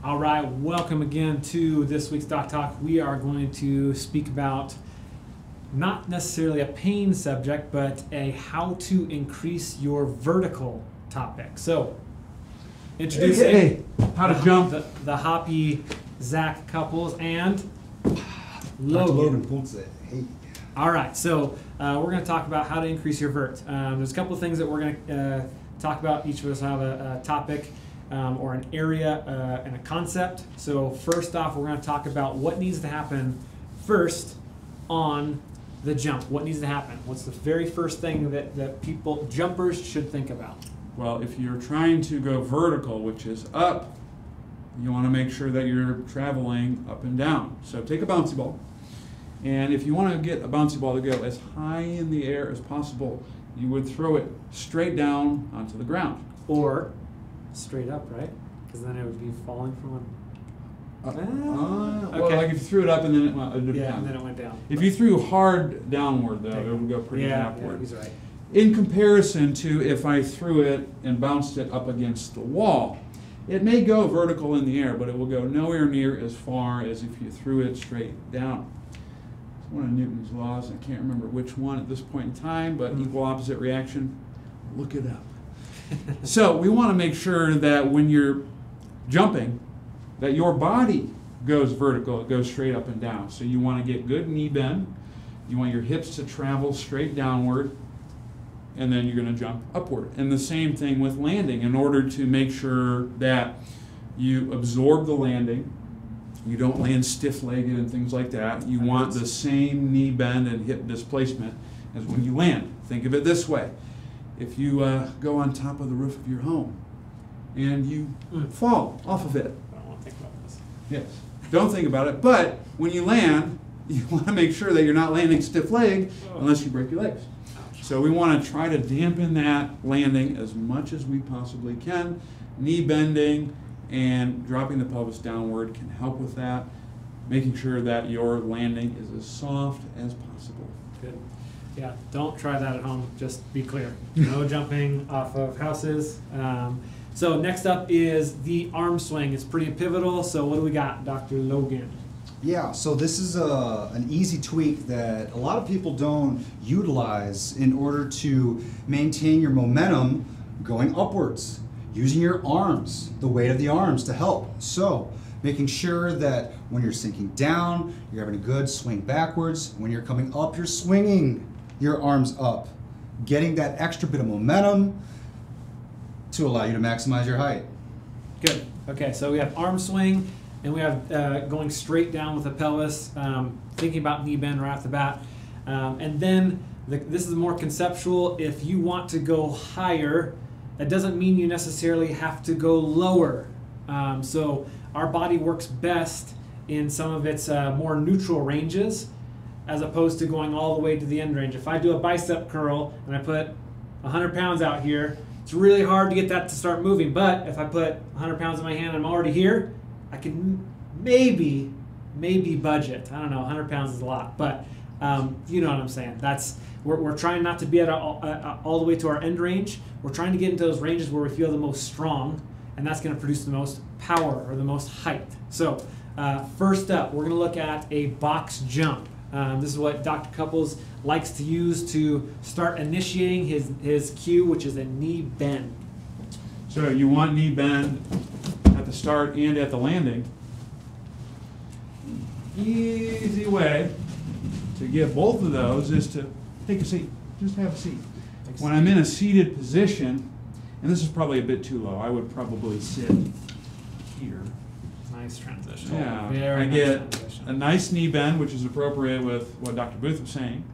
All right, welcome again to this week's Doc Talk. We are going to speak about not necessarily a pain subject, but a how to increase your vertical topic. So, introducing how to jump. The Hoppy Zach couples and Logan Ponce. Hey. All right, so we're going to talk about how to increase your vert. There's a couple of things that we're going to talk about. Each of us have a topic or an area and a concept. So first off, we're going to talk about what needs to happen first on the jump. What needs to happen? What's the very first thing that jumpers should think about? Well, if you're trying to go vertical, which is up, you want to make sure that you're traveling up and down. So take a bouncy ball, and if you want to get a bouncy ball to go as high in the air as possible, you would throw it straight down onto the ground. Or straight up, right? Because then it would be falling from Well, like if you threw it up and then it went down. And then it went down. If you threw hard downward, though, it would go pretty upward. Yeah, he's right. In comparison to if I threw it and bounced it up against the wall, it may go vertical in the air, but it will go nowhere near as far as if you threw it straight down. It's one of Newton's laws. I can't remember which one at this point in time, but equal opposite reaction. Look it up. So we want to make sure that when you're jumping, that your body goes vertical, it goes straight up and down. So you want to get good knee bend, you want your hips to travel straight downward, and then you're going to jump upward. And the same thing with landing. In order to make sure that you absorb the landing, you don't land stiff-legged and things like that, you want the same knee bend and hip displacement as when you land. Think of it this way. If you go on top of the roof of your home and you fall off of it. I don't want to think about this. Yes. Don't think about it. But when you land, you want to make sure that you're not landing stiff-legged unless you break your legs. So we want to try to dampen that landing as much as we possibly can. Knee bending and dropping the pelvis downward can help with that, making sure that your landing is as soft as possible. Good. Yeah, don't try that at home, just be clear. No jumping off of houses. So next up is the arm swing. It's pretty pivotal. So what do we got, Dr. Logan? Yeah, so this is an easy tweak that a lot of people don't utilize in order to maintain your momentum going upwards, using your arms, the weight of the arms to help. So making sure that when you're sinking down, you're having a good swing backwards. When you're coming up, you're swinging your arms up, getting that extra bit of momentum to allow you to maximize your height. Good. Okay, so we have arm swing, and we have going straight down with the pelvis, thinking about knee bend right off the bat. And then this is more conceptual. If you want to go higher, that doesn't mean you necessarily have to go lower. So our body works best in some of its more neutral ranges, as opposed to going all the way to the end range. If I do a bicep curl and I put 100 pounds out here, it's really hard to get that to start moving. But if I put 100 pounds in my hand and I'm already here, I can maybe budget. I don't know, 100 pounds is a lot, but you know what I'm saying. We're trying not to be at all the way to our end range. We're trying to get into those ranges where we feel the most strong, and that's going to produce the most power or the most height. So first up, we're going to look at a box jump. This is what Dr. Couples likes to use to start initiating his cue, which is a knee bend. So you want knee bend at the start and at the landing. Easy way to get both of those is to take a seat. Just have a seat. When I'm in a seated position, and this is probably a bit too low, I would probably sit here. Nice transition. Yeah, Very I nice get transition. a nice knee bend, which is appropriate with what Dr. Booth was saying.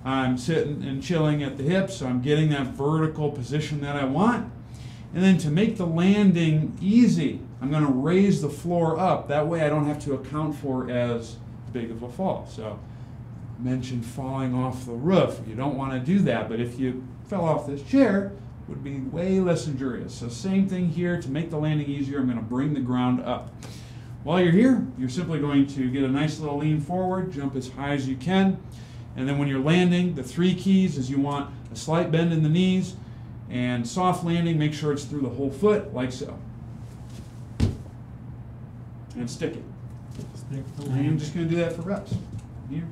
I'm sitting and chilling at the hips, so I'm getting that vertical position that I want. And then to make the landing easy, I'm going to raise the floor up. That way I don't have to account for as big of a fall. So I mentioned falling off the roof. You don't want to do that, but if you fell off this chair, it would be way less injurious. So same thing here. To make the landing easier, I'm going to bring the ground up. While you're here, you're simply going to get a nice little lean forward, jump as high as you can, and then when you're landing, the three keys is you want a slight bend in the knees, and soft landing, make sure it's through the whole foot, like so. and stick it. Stick the And I'm land. just going to do that for reps. Here.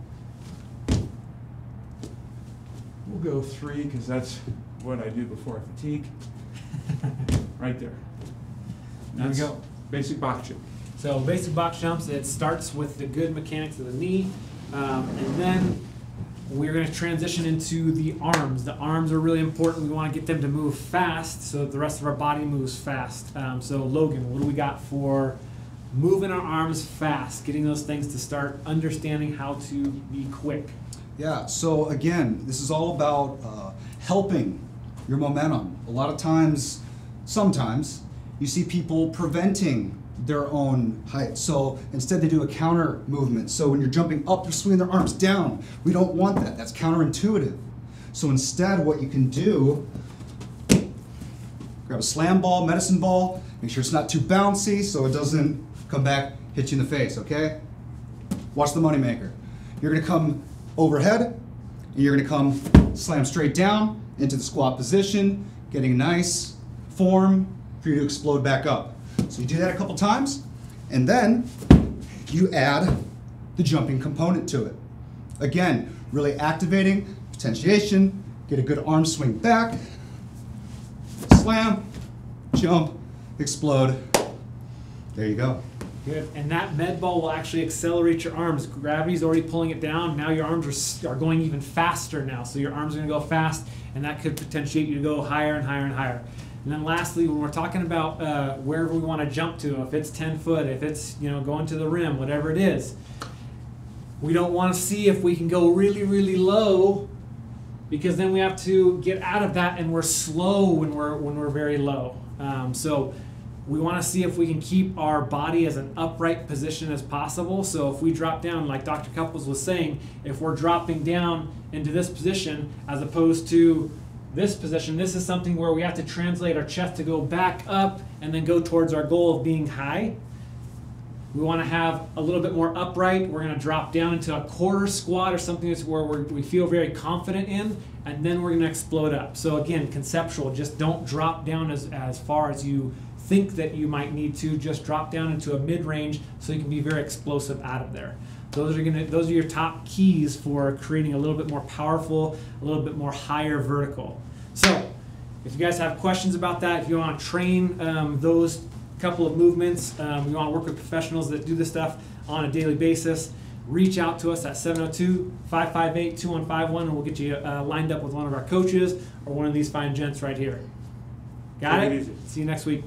We'll go 3 because that's what I do before I fatigue. Right there. There we That's go. basic box jump. So basic box jumps, it starts with the good mechanics of the knee, and then we're going to transition into the arms. The arms are really important. We want to get them to move fast so that the rest of our body moves fast. So Logan, what do we got for moving our arms fast, getting those things to start understanding how to be quick? Yeah, so again, this is all about helping your momentum. A lot of times, sometimes, you see people preventing their own height. So instead they do a counter movement. So when you're jumping up, they're swinging their arms down. We don't want that. That's counterintuitive. So instead what you can do, grab a slam ball, medicine ball, make sure it's not too bouncy so it doesn't come back, hit you in the face, okay? Watch the moneymaker. You're gonna come overhead, and you're gonna come slam straight down into the squat position, getting a nice form for you to explode back up. So you do that a couple times, and then you add the jumping component to it. Again, really activating, potentiation, get a good arm swing back, slam, jump, explode. There you go. Good. And that med ball will actually accelerate your arms. Gravity's already pulling it down. Now your arms are going even faster now. So your arms are going to go fast, and that could potentiate you to go higher and higher and higher. And then lastly, when we're talking about wherever we want to jump to, if it's 10 foot, if it's going to the rim, whatever it is, we don't want to see if we can go really, really low, because then we have to get out of that, and we're slow when we're very low. So we want to see if we can keep our body as an upright position as possible. So if we drop down, like Dr. Couples was saying, if we're dropping down into this position as opposed to this position, this is something where we have to translate our chest to go back up and then go towards our goal of being high. We want to have a little bit more upright. We're going to drop down into a quarter squat or something that's where we feel very confident in, and then we're going to explode up. So again, conceptual, just don't drop down as far as you think that you might need to. Just drop down into a mid-range so you can be very explosive out of there. Those are your top keys for creating a little bit more powerful, a little bit more higher vertical. So if you guys have questions about that, if you want to train those couple of movements, we want to work with professionals that do this stuff on a daily basis, reach out to us at 702-558-2151, and we'll get you lined up with one of our coaches or one of these fine gents right here. Got Take it? it easy. See you next week.